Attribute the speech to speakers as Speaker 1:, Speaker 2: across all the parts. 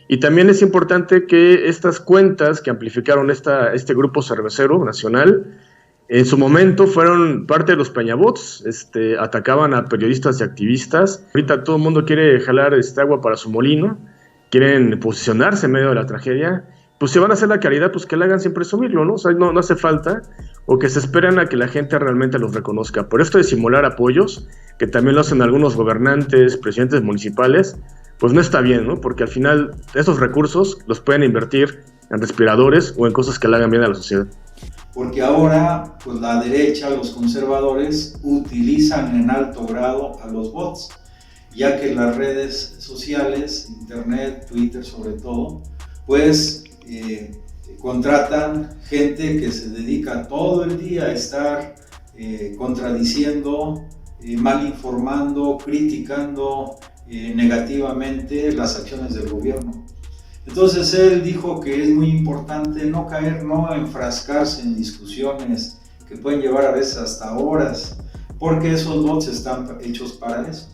Speaker 1: Y también es importante que estas cuentas que amplificaron este grupo cervecero nacional, en su momento fueron parte de los peñabots, atacaban a periodistas y activistas. Ahorita todo el mundo quiere jalar agua para su molino, quieren posicionarse en medio de la tragedia. Pues si van a hacer la caridad, pues que la hagan sin presumirlo, ¿no? O sea, no hace falta, o que se esperan a que la gente realmente los reconozca. Por esto de simular apoyos, que también lo hacen algunos gobernantes, presidentes municipales, pues no está bien, ¿no? Porque al final esos recursos los pueden invertir en respiradores o en cosas que le hagan bien a la sociedad.
Speaker 2: Porque ahora, pues la derecha, los conservadores, utilizan en alto grado a los bots, ya que las redes sociales, internet, Twitter sobre todo, pues contratan gente que se dedica todo el día a estar contradiciendo, mal informando, criticando negativamente las acciones del gobierno. Entonces él dijo que es muy importante no caer, no enfrascarse en discusiones que pueden llevar a veces hasta horas, porque esos bots están hechos para eso,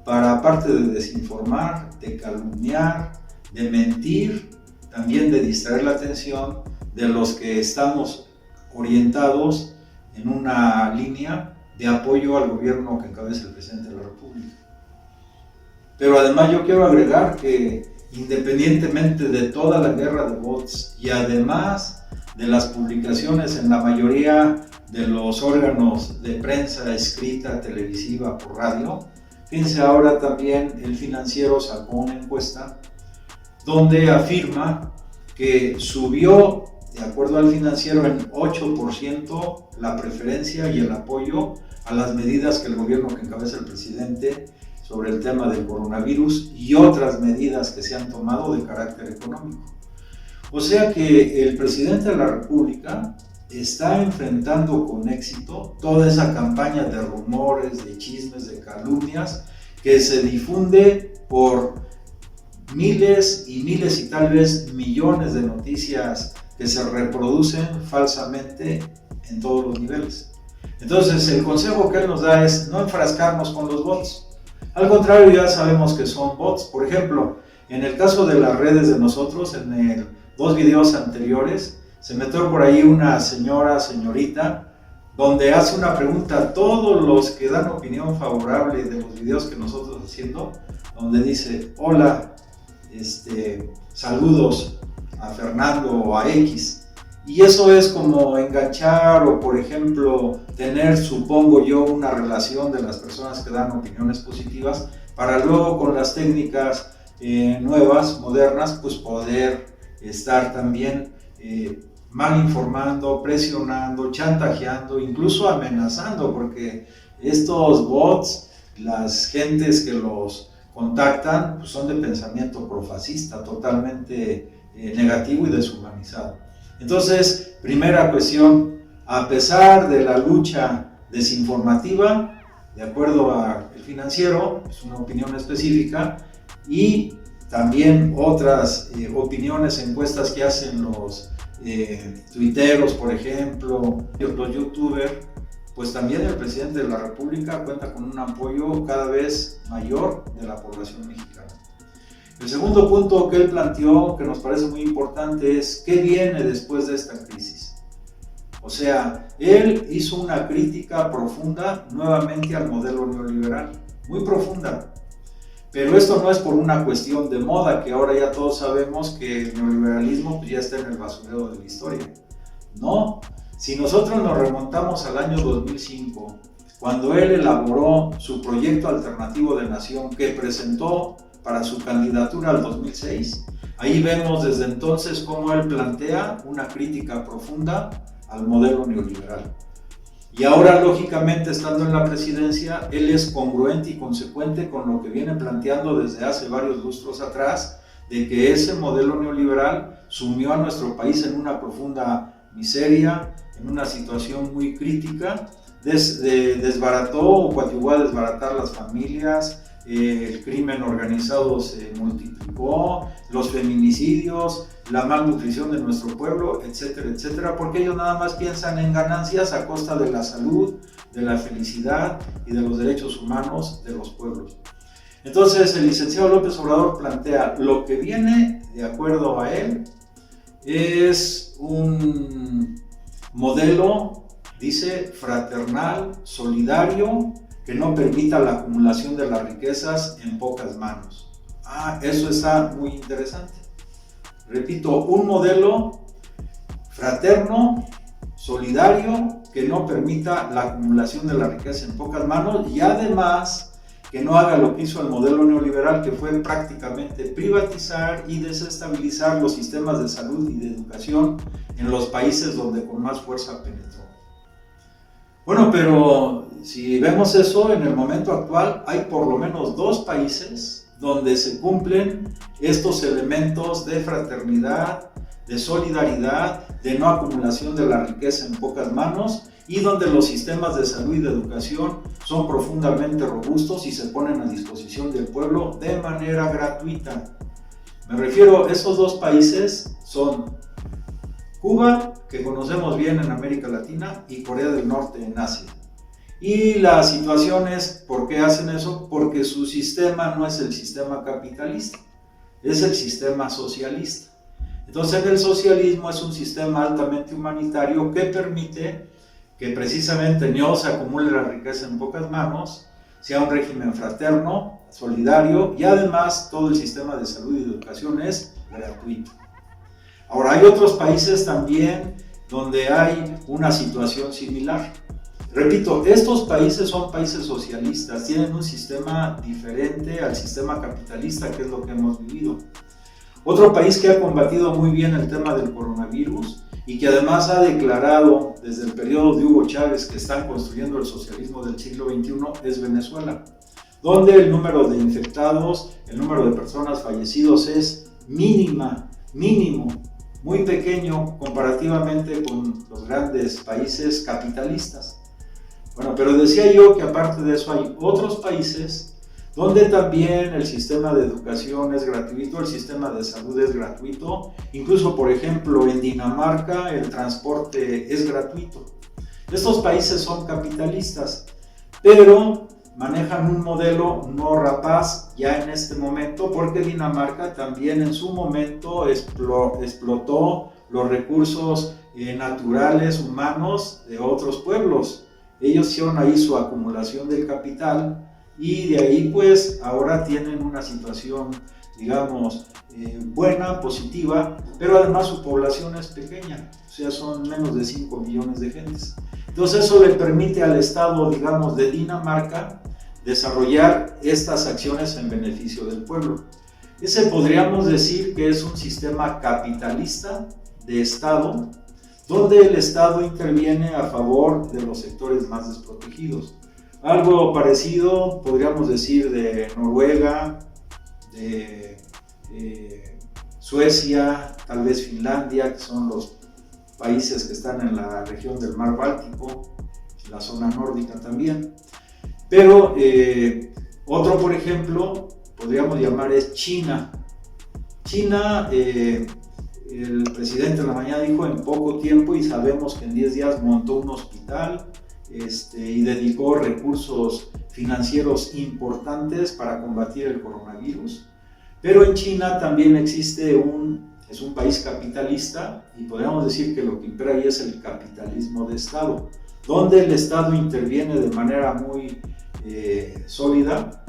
Speaker 2: para aparte de desinformar, de calumniar, de mentir, también de distraer la atención de los que estamos orientados en una línea de apoyo al gobierno que encabeza el presidente de la República. Pero además yo quiero agregar que independientemente de toda la guerra de bots y además de las publicaciones en la mayoría de los órganos de prensa escrita, televisiva, por radio, fíjense ahora también El Financiero sacó una encuesta donde afirma que subió, de acuerdo al Financiero, en 8% la preferencia y el apoyo a las medidas que el gobierno que encabeza el presidente sobre el tema del coronavirus y otras medidas que se han tomado de carácter económico. O sea que el presidente de la República está enfrentando con éxito toda esa campaña de rumores, de chismes, de calumnias que se difunde por miles y tal vez millones de noticias que se reproducen falsamente en todos los niveles. Entonces el consejo que él nos da es no enfrascarnos con los bots. Al contrario, ya sabemos que son bots. Por ejemplo, en el caso de las redes de nosotros, en dos videos anteriores, se metió por ahí una señorita, donde hace una pregunta a todos los que dan opinión favorable de los videos que nosotros haciendo, donde dice, hola, saludos a Fernando o a X. Y eso es como enganchar o, por ejemplo, tener, supongo yo, una relación de las personas que dan opiniones positivas para luego con las técnicas nuevas, modernas, pues poder estar también mal informando, presionando, chantajeando, incluso amenazando, porque estos bots, las gentes que los contactan, pues son de pensamiento profascista, totalmente negativo y deshumanizado. Entonces, primera cuestión, a pesar de la lucha desinformativa, de acuerdo a El Financiero, es una opinión específica, y también otras opiniones, encuestas que hacen los tuiteros, por ejemplo, los youtubers, pues también el presidente de la República cuenta con un apoyo cada vez mayor de la población mexicana. El segundo punto que él planteó, que nos parece muy importante, es ¿qué viene después de esta crisis? O sea, él hizo una crítica profunda nuevamente al modelo neoliberal, muy profunda. Pero esto no es por una cuestión de moda, que ahora ya todos sabemos que el neoliberalismo pues ya está en el basurero de la historia. No, si nosotros nos remontamos al año 2005, cuando él elaboró su proyecto alternativo de nación que presentó para su candidatura al 2006, ahí vemos desde entonces cómo él plantea una crítica profunda al modelo neoliberal. Y ahora, lógicamente, estando en la presidencia, él es congruente y consecuente con lo que viene planteando desde hace varios lustros atrás, de que ese modelo neoliberal sumió a nuestro país en una profunda miseria, en una situación muy crítica, desbarató o coadyuvó a desbaratar las familias, el crimen organizado se multiplicó, los feminicidios, la malnutrición de nuestro pueblo, etcétera, etcétera, porque ellos nada más piensan en ganancias a costa de la salud, de la felicidad y de los derechos humanos de los pueblos. Entonces el licenciado López Obrador plantea lo que viene, de acuerdo a él, es un modelo, dice, fraternal, solidario, que no permita la acumulación de las riquezas en pocas manos. Eso está muy interesante. Repito, un modelo fraterno, solidario, que no permita la acumulación de la riqueza en pocas manos y además que no haga lo que hizo el modelo neoliberal, que fue prácticamente privatizar y desestabilizar los sistemas de salud y de educación en los países donde con más fuerza penetró. Bueno, pero si vemos eso, en el momento actual hay por lo menos 2 países donde se cumplen estos elementos de fraternidad, de solidaridad, de no acumulación de la riqueza en pocas manos y donde los sistemas de salud y de educación son profundamente robustos y se ponen a disposición del pueblo de manera gratuita. Me refiero a esos 2 países son Cuba, que conocemos bien en América Latina, y Corea del Norte en Asia. Y la situación es, ¿por qué hacen eso? Porque su sistema no es el sistema capitalista, es el sistema socialista. Entonces el socialismo es un sistema altamente humanitario que permite que precisamente no se acumule la riqueza en pocas manos, sea un régimen fraterno, solidario y además todo el sistema de salud y de educación es gratuito. Ahora hay otros países también donde hay una situación similar. Repito, estos países son países socialistas, tienen un sistema diferente al sistema capitalista, que es lo que hemos vivido. Otro país que ha combatido muy bien el tema del coronavirus y que además ha declarado desde el periodo de Hugo Chávez que están construyendo el socialismo del siglo XXI es Venezuela, donde el número de infectados, el número de personas fallecidos es mínimo, muy pequeño comparativamente con los grandes países capitalistas. Bueno, pero decía yo que aparte de eso hay otros países donde también el sistema de educación es gratuito, el sistema de salud es gratuito, incluso por ejemplo en Dinamarca el transporte es gratuito. Estos países son capitalistas, pero manejan un modelo no rapaz ya en este momento, porque Dinamarca también en su momento explotó los recursos naturales, humanos de otros pueblos. Ellos hicieron ahí su acumulación del capital y de ahí pues ahora tienen una situación, digamos, buena, positiva, pero además su población es pequeña, o sea, son menos de 5 millones de gentes. Entonces eso le permite al Estado, digamos, de Dinamarca desarrollar estas acciones en beneficio del pueblo. Ese podríamos decir que es un sistema capitalista de Estado, donde el Estado interviene a favor de los sectores más desprotegidos. Algo parecido podríamos decir de Noruega, de Suecia, tal vez Finlandia, que son los países que están en la región del mar Báltico, la zona nórdica también. Pero otro, por ejemplo, podríamos llamar es China. China, el presidente en la mañana dijo en poco tiempo, y sabemos que en 10 días montó un hospital y dedicó recursos financieros importantes para combatir el coronavirus. Pero en China también existe es un país capitalista, y podríamos decir que lo que impera ahí es el capitalismo de Estado, donde el Estado interviene de manera muy sólida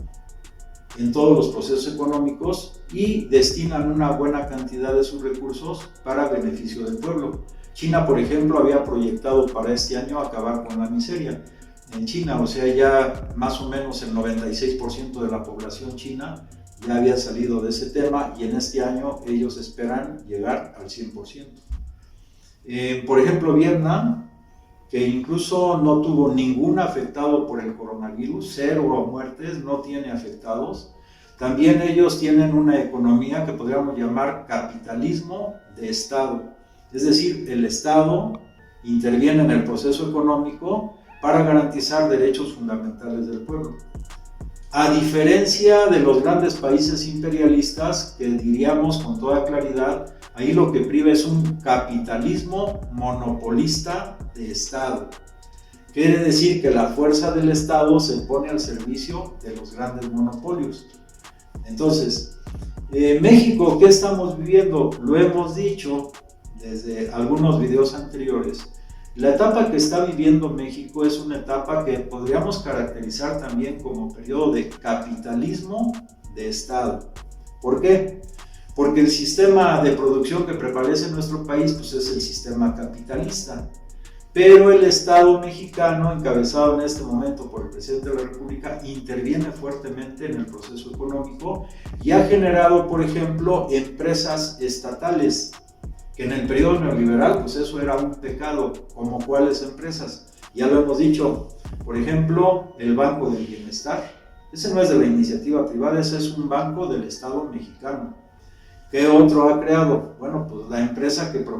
Speaker 2: en todos los procesos económicos y destinan una buena cantidad de sus recursos para beneficio del pueblo. China, por ejemplo, había proyectado para este año acabar con la miseria. En China, o sea, ya más o menos el 96% de la población china ya había salido de ese tema, y en este año ellos esperan llegar al 100%. Por ejemplo, Vietnam, que incluso no tuvo ningún afectado por el coronavirus, 0 muertes, no tiene afectados. También ellos tienen una economía que podríamos llamar capitalismo de Estado. Es decir, el Estado interviene en el proceso económico para garantizar derechos fundamentales del pueblo. A diferencia de los grandes países imperialistas, que diríamos con toda claridad, ahí lo que priva es un capitalismo monopolista de Estado. Quiere decir que la fuerza del Estado se pone al servicio de los grandes monopolios. Entonces, México, ¿qué estamos viviendo? Lo hemos dicho desde algunos videos anteriores. La etapa que está viviendo México es una etapa que podríamos caracterizar también como periodo de capitalismo de Estado. ¿Por qué? Porque el sistema de producción que prevalece en nuestro país pues es el sistema capitalista. Pero el Estado mexicano, encabezado en este momento por el presidente de la República, interviene fuertemente en el proceso económico y ha generado, por ejemplo, empresas estatales, que en el periodo neoliberal, pues eso era un pecado, como cuáles empresas. Ya lo hemos dicho, por ejemplo, el Banco del Bienestar. Ese no es de la iniciativa privada, ese es un banco del Estado mexicano. ¿Qué otro ha creado? Bueno, pues la empresa que va a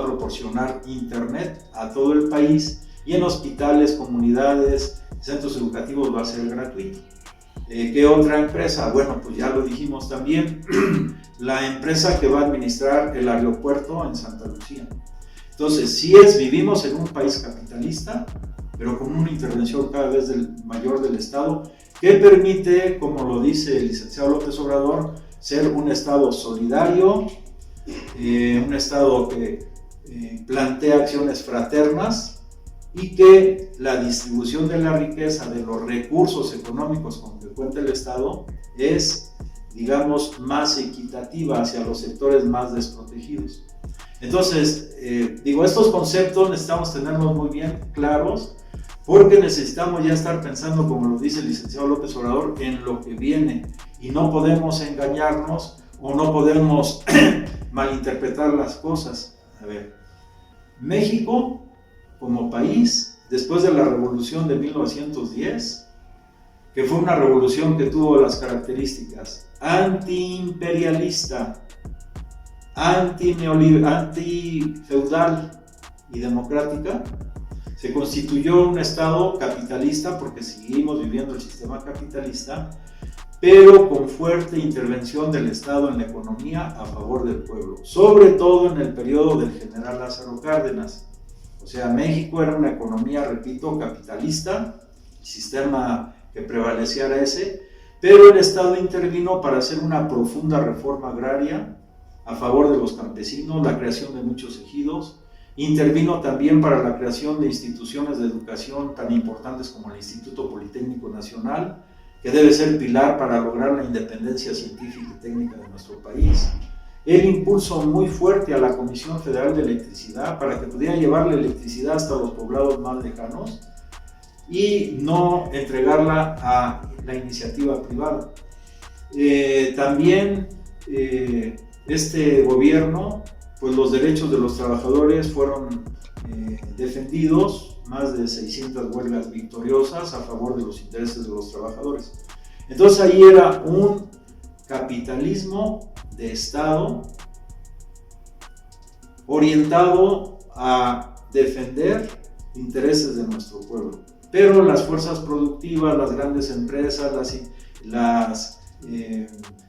Speaker 2: proporcionar internet a todo el país y en hospitales, comunidades, centros educativos va a ser gratuito. ¿Qué otra empresa? Bueno, pues ya lo dijimos también, la empresa que va a administrar el aeropuerto en Santa Lucía. Entonces, vivimos en un país capitalista, pero con una intervención cada vez mayor del Estado, que permite, como lo dice el licenciado López Obrador, ser un Estado solidario, un Estado que plantea acciones fraternas y que la distribución de la riqueza, de los recursos económicos con que cuenta el Estado, es, digamos, más equitativa hacia los sectores más desprotegidos. Entonces, estos conceptos necesitamos tenerlos muy bien claros, porque necesitamos ya estar pensando, como lo dice el licenciado López Obrador, en lo que viene, y no podemos engañarnos o no podemos malinterpretar las cosas. A ver, México como país, después de la revolución de 1910, que fue una revolución que tuvo las características antiimperialista, antifeudal y democrática, se constituyó un Estado capitalista, porque seguimos viviendo el sistema capitalista, pero con fuerte intervención del Estado en la economía a favor del pueblo, sobre todo en el periodo del general Lázaro Cárdenas. O sea, México era una economía, repito, capitalista, el sistema que prevalecía era ese, pero el Estado intervino para hacer una profunda reforma agraria a favor de los campesinos, la creación de muchos ejidos. Intervino también para la creación de instituciones de educación tan importantes como el Instituto Politécnico Nacional, que debe ser pilar para lograr la independencia científica y técnica de nuestro país. El impulso muy fuerte a la Comisión Federal de Electricidad para que pudiera llevar la electricidad hasta los poblados más lejanos y no entregarla a la iniciativa privada. También este gobierno, pues los derechos de los trabajadores fueron defendidos, más de 600 huelgas victoriosas a favor de los intereses de los trabajadores. Entonces ahí era un capitalismo de Estado orientado a defender intereses de nuestro pueblo. Pero las fuerzas productivas, las grandes empresas,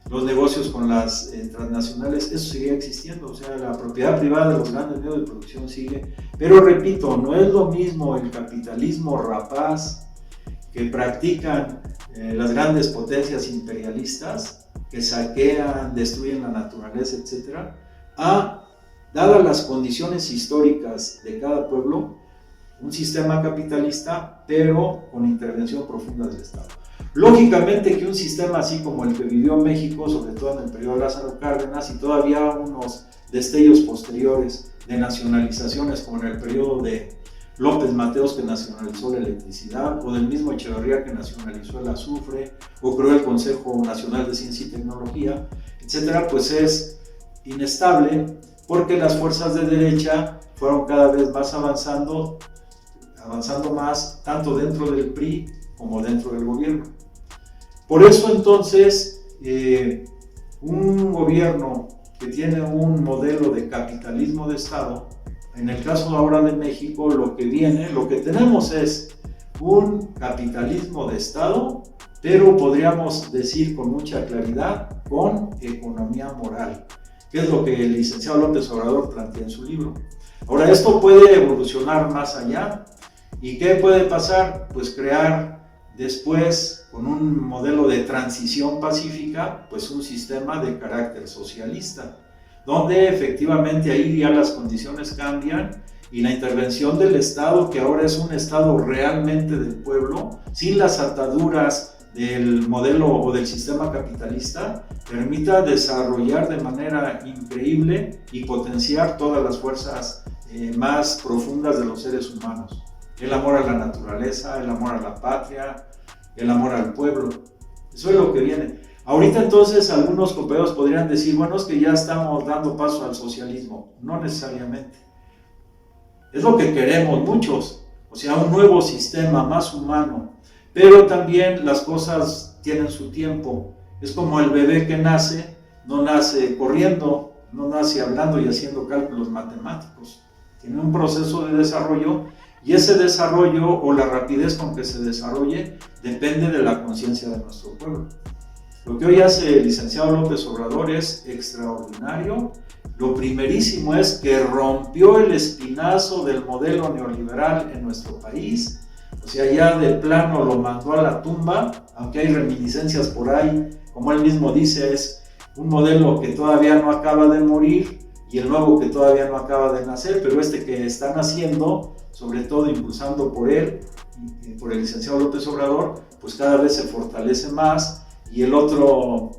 Speaker 2: los negocios con las transnacionales, eso sigue existiendo. O sea, la propiedad privada de los grandes medios de producción sigue. Pero repito, no es lo mismo el capitalismo rapaz que practican las grandes potencias imperialistas, que saquean, destruyen la naturaleza, etc., dadas las condiciones históricas de cada pueblo, un sistema capitalista, pero con intervención profunda del Estado. Lógicamente que un sistema así como el que vivió México, sobre todo en el periodo de Lázaro Cárdenas, y todavía unos destellos posteriores de nacionalizaciones, como en el periodo de López Mateos, que nacionalizó la electricidad, o del mismo Echeverría, que nacionalizó el azufre, o creó el Consejo Nacional de Ciencia y Tecnología, etcétera, pues es inestable, porque las fuerzas de derecha fueron cada vez más avanzando más, tanto dentro del PRI como dentro del gobierno. Por eso entonces, un gobierno que tiene un modelo de capitalismo de Estado, en el caso ahora de México, lo que tenemos es un capitalismo de Estado, pero podríamos decir con mucha claridad, con economía moral, que es lo que el licenciado López Obrador plantea en su libro. Ahora, esto puede evolucionar más allá, ¿Y qué puede pasar? Pues crear después, con un modelo de transición pacífica, pues un sistema de carácter socialista, donde efectivamente ahí ya las condiciones cambian y la intervención del Estado, que ahora es un Estado realmente del pueblo, sin las ataduras del modelo o del sistema capitalista, permita desarrollar de manera increíble y potenciar todas las fuerzas más profundas de los seres humanos. El amor a la naturaleza, el amor a la patria, el amor al pueblo. Eso es lo que viene. Ahorita entonces algunos compañeros podrían decir, bueno, es que ya estamos dando paso al socialismo. No necesariamente. Es lo que queremos muchos, o sea, un nuevo sistema más humano. Pero también las cosas tienen su tiempo. Es como el bebé que nace, no nace corriendo, no nace hablando y haciendo cálculos matemáticos. Tiene un proceso de desarrollo y ese desarrollo o la rapidez con que se desarrolle depende de la conciencia de nuestro pueblo. Lo que hoy hace el licenciado López Obrador es extraordinario. Lo primerísimo es que rompió el espinazo del modelo neoliberal en nuestro país. O sea, ya de plano lo mandó a la tumba, aunque hay reminiscencias por ahí, como él mismo dice, es un modelo que todavía no acaba de morir y el nuevo que todavía no acaba de nacer, pero este que está naciendo, sobre todo impulsando por él, por el licenciado López Obrador, pues cada vez se fortalece más, y el otro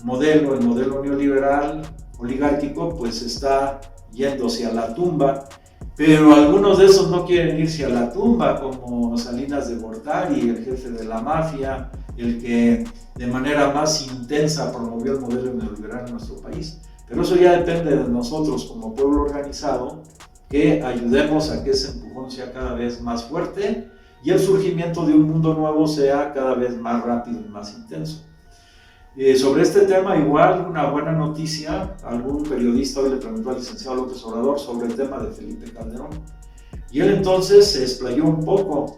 Speaker 2: modelo, el modelo neoliberal, oligárquico, pues está yéndose a la tumba. Pero algunos de esos no quieren irse a la tumba, como Salinas de Gortari, el jefe de la mafia, el que de manera más intensa promovió el modelo neoliberal en nuestro país. Pero eso ya depende de nosotros como pueblo organizado, que ayudemos a que ese empujón sea cada vez más fuerte y el surgimiento de un mundo nuevo sea cada vez más rápido y más intenso. Sobre este tema, igual, una buena noticia, algún periodista hoy le preguntó al licenciado López Obrador sobre el tema de Felipe Calderón. Y él entonces se explayó un poco.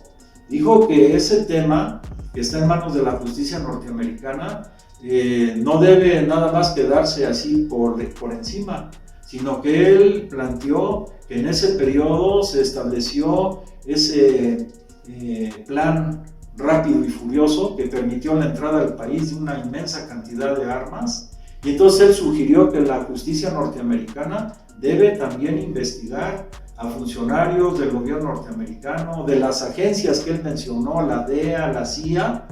Speaker 2: Dijo que ese tema, que está en manos de la justicia norteamericana, no debe nada más quedarse así por encima, sino que él planteó que en ese periodo se estableció ese plan rápido y furioso que permitió la entrada al país de una inmensa cantidad de armas, y entonces él sugirió que la justicia norteamericana debe también investigar a funcionarios del gobierno norteamericano, de las agencias que él mencionó, la DEA, la CIA,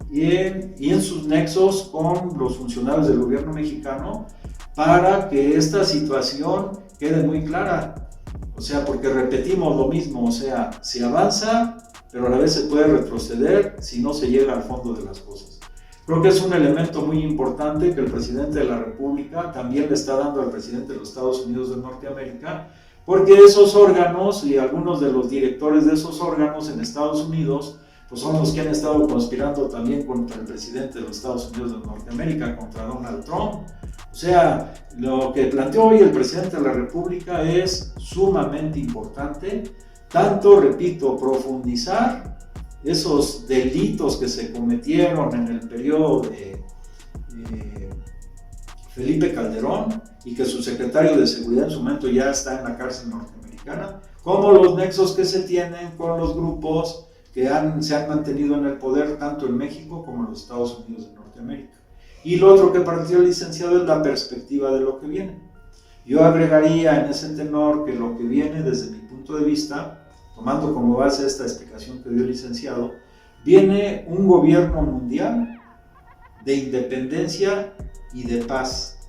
Speaker 2: y en sus nexos con los funcionarios del gobierno mexicano, para que esta situación quede muy clara. O sea, porque repetimos lo mismo, o sea, se avanza, pero a la vez se puede retroceder si no se llega al fondo de las cosas. Creo que es un elemento muy importante que el presidente de la República también le está dando al presidente de los Estados Unidos de Norteamérica, porque esos órganos y algunos de los directores de esos órganos en Estados Unidos pues son los que han estado conspirando también contra el presidente de los Estados Unidos de Norteamérica, contra Donald Trump. O sea, lo que planteó hoy el presidente de la República es sumamente importante, tanto, repito, profundizar esos delitos que se cometieron en el periodo de Felipe Calderón y que su secretario de Seguridad en su momento ya está en la cárcel norteamericana, como los nexos que se tienen con los grupos que se han mantenido en el poder tanto en México como en los Estados Unidos de Norteamérica. Y lo otro que planteó el licenciado es la perspectiva de lo que viene. Yo agregaría en ese tenor que lo que viene desde mi punto de vista, tomando como base esta explicación que dio el licenciado, viene un gobierno mundial de independencia y de paz.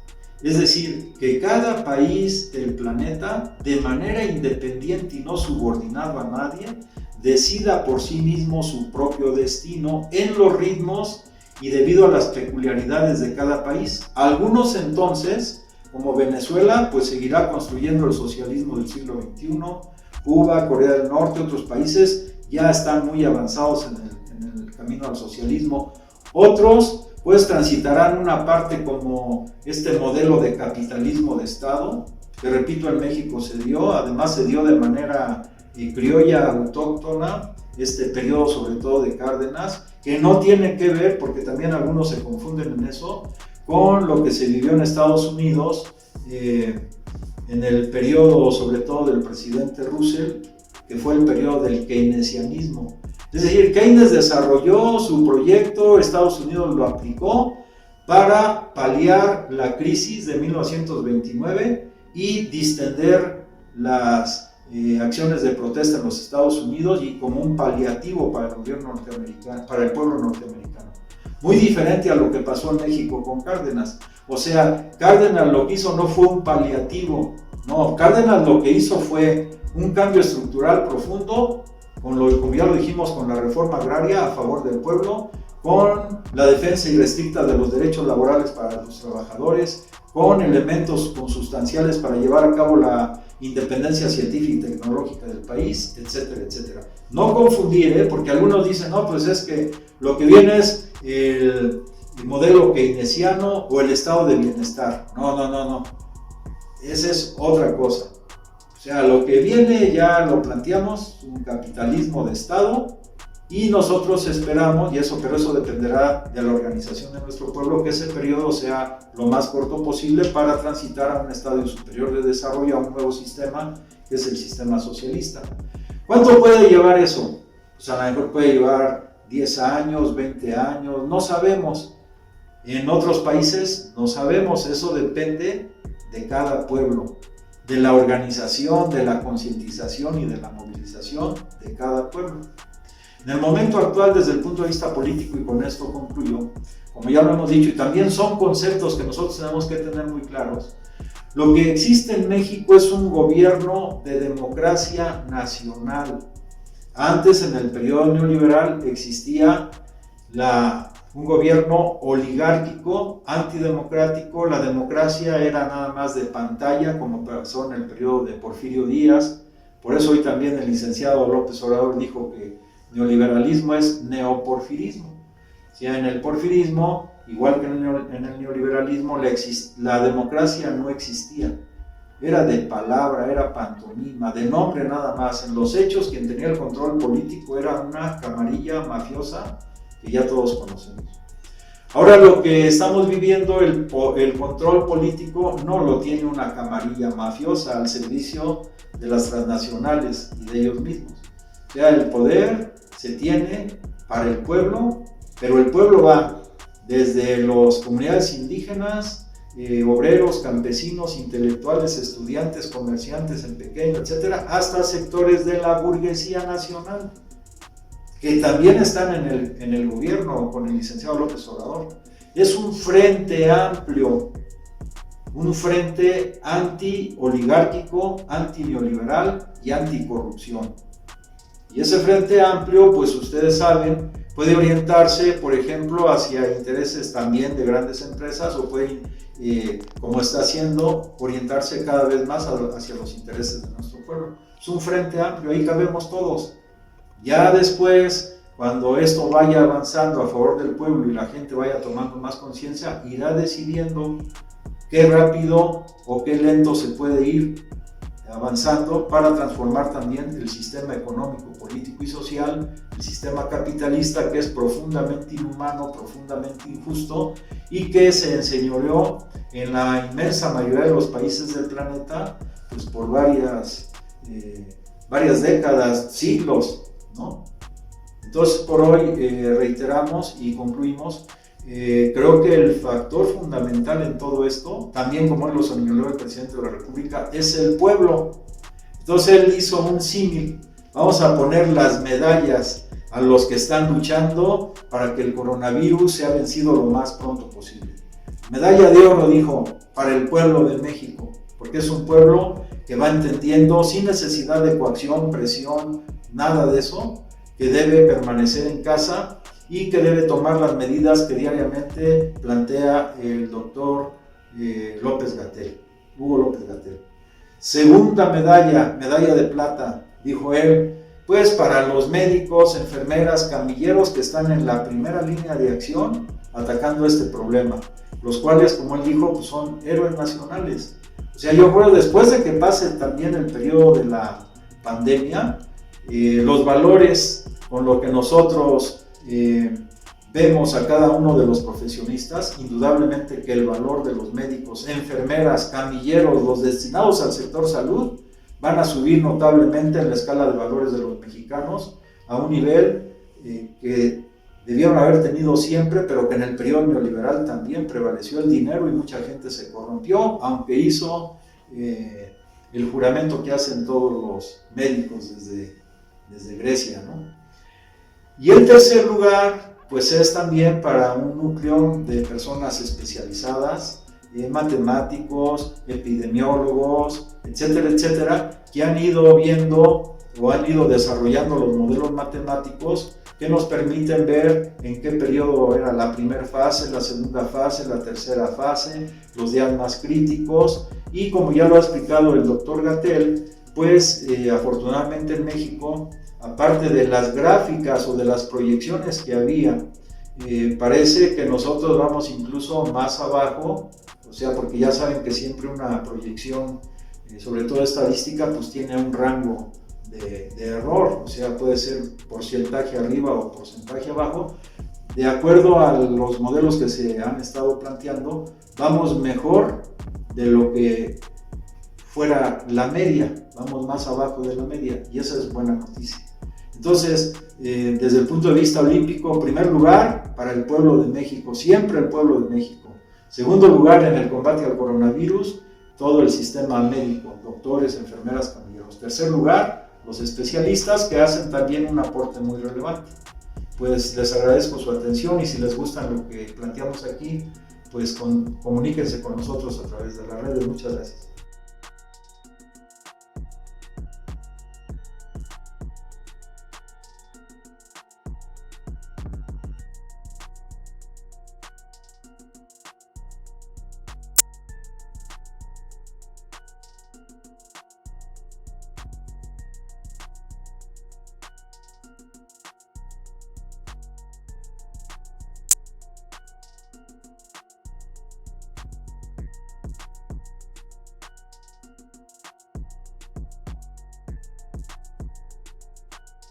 Speaker 2: Es decir, que cada país del planeta, de manera independiente y no subordinado a nadie, decida por sí mismo su propio destino en los ritmos y debido a las peculiaridades de cada país. Algunos entonces, como Venezuela, pues seguirá construyendo el socialismo del siglo XXI, Cuba, Corea del Norte, otros países ya están muy avanzados en el camino al socialismo. Otros pues transitarán una parte como este modelo de capitalismo de Estado, que repito en México se dio, además se dio de manera criolla, autóctona, este periodo sobre todo de Cárdenas, que no tiene que ver, porque también algunos se confunden en eso, con lo que se vivió en Estados Unidos en el periodo sobre todo del presidente Roosevelt, que fue el periodo del keynesianismo. Es decir, Keynes desarrolló su proyecto, Estados Unidos lo aplicó para paliar la crisis de 1929 y distender las acciones de protesta en los Estados Unidos y como un paliativo para el gobierno norteamericano, para el pueblo norteamericano. Muy diferente a lo que pasó en México con Cárdenas. O sea, Cárdenas lo que hizo no fue un paliativo, no, Cárdenas lo que hizo fue un cambio estructural profundo, como ya lo dijimos, con la reforma agraria a favor del pueblo, con la defensa irrestricta de los derechos laborales para los trabajadores, con elementos consustanciales para llevar a cabo la independencia científica y tecnológica del país, etcétera, etcétera. No confundir, porque algunos dicen, no, pues es que lo que viene es el modelo keynesiano o el estado de bienestar. No. Esa es otra cosa. O sea, lo que viene ya lo planteamos, un capitalismo de Estado, y nosotros esperamos, pero eso dependerá de la organización de nuestro pueblo, que ese periodo sea lo más corto posible para transitar a un estadio superior de desarrollo, a un nuevo sistema, que es el sistema socialista. ¿Cuánto puede llevar eso? Pues a lo mejor puede llevar 10 años, 20 años, no sabemos. En otros países no sabemos, eso depende de cada pueblo, de la organización, de la concientización y de la movilización de cada pueblo. En el momento actual, desde el punto de vista político, y con esto concluyo, como ya lo hemos dicho, y también son conceptos que nosotros tenemos que tener muy claros, lo que existe en México es un gobierno de democracia nacional. Antes, en el periodo neoliberal, existía un gobierno oligárquico, antidemocrático. La democracia era nada más de pantalla, como pasó en el periodo de Porfirio Díaz. Por eso hoy también el licenciado López Obrador dijo que neoliberalismo es neoporfirismo. O sea, en el porfirismo, igual que en el neoliberalismo, la democracia no existía. Era de palabra, era pantomima, de nombre nada más. En los hechos, quien tenía el control político era una camarilla mafiosa que ya todos conocemos. Ahora lo que estamos viviendo, el control político, no lo tiene una camarilla mafiosa al servicio de las transnacionales y de ellos mismos. O sea, el poder se tiene para el pueblo, pero el pueblo va desde las comunidades indígenas, obreros, campesinos, intelectuales, estudiantes, comerciantes en pequeño, etcétera, hasta sectores de la burguesía nacional, que también están en el gobierno con el licenciado López Obrador. Es un frente amplio, un frente anti-oligárquico, anti-neoliberal y anticorrupción. Y ese frente amplio, pues ustedes saben, puede orientarse, por ejemplo, hacia intereses también de grandes empresas, o puede, como está haciendo, orientarse cada vez más hacia los intereses de nuestro pueblo. Es un frente amplio, ahí cabemos todos. Ya después, cuando esto vaya avanzando a favor del pueblo y la gente vaya tomando más conciencia, irá decidiendo qué rápido o qué lento se puede ir avanzando para transformar también el sistema económico, político y social, el sistema capitalista, que es profundamente inhumano, profundamente injusto y que se enseñoreó en la inmensa mayoría de los países del planeta pues por varias décadas, siglos, ¿no? Entonces, por hoy reiteramos y concluimos. Creo que el factor fundamental en todo esto, también como él lo señaló el presidente de la República, es el pueblo. Entonces él hizo un símil. Vamos a poner las medallas a los que están luchando para que el coronavirus sea vencido lo más pronto posible. Medalla de oro, dijo, para el pueblo de México, porque es un pueblo que va entendiendo sin necesidad de coacción, presión, nada de eso, que debe permanecer en casa y que debe tomar las medidas que diariamente plantea el doctor Hugo López Gatell. Segunda medalla de plata, dijo él, pues para los médicos, enfermeras, camilleros que están en la primera línea de acción atacando este problema, los cuales, como él dijo, pues son héroes nacionales. O sea, yo creo después de que pase también el periodo de la pandemia, los valores con lo que nosotros vemos a cada uno de los profesionistas, indudablemente que el valor de los médicos, enfermeras, camilleros, los destinados al sector salud, van a subir notablemente en la escala de valores de los mexicanos a un nivel que debieron haber tenido siempre, pero que en el periodo neoliberal también prevaleció el dinero y mucha gente se corrompió, aunque hizo el juramento que hacen todos los médicos desde Grecia, ¿no? Y el tercer lugar, pues es también para un núcleo de personas especializadas, matemáticos, epidemiólogos, etcétera, etcétera, que han ido viendo o han ido desarrollando los modelos matemáticos que nos permiten ver en qué periodo era la primera fase, la segunda fase, la tercera fase, los días más críticos, y como ya lo ha explicado el doctor Gatell, pues afortunadamente en México, aparte de las gráficas o de las proyecciones que había, parece que nosotros vamos incluso más abajo, o sea, porque ya saben que siempre una proyección, sobre todo estadística, pues tiene un rango de error, o sea, puede ser porcentaje arriba o porcentaje abajo. De acuerdo a los modelos que se han estado planteando, vamos mejor de lo que fuera la media, vamos más abajo de la media, y esa es buena noticia. Entonces, desde el punto de vista olímpico, en primer lugar, para el pueblo de México, siempre el pueblo de México. Segundo lugar, en el combate al coronavirus, todo el sistema médico, doctores, enfermeras, camilleros. Tercer lugar, los especialistas, que hacen también un aporte muy relevante. Pues les agradezco su atención, y si les gusta lo que planteamos aquí, pues comuníquense con nosotros a través de las redes. Muchas gracias.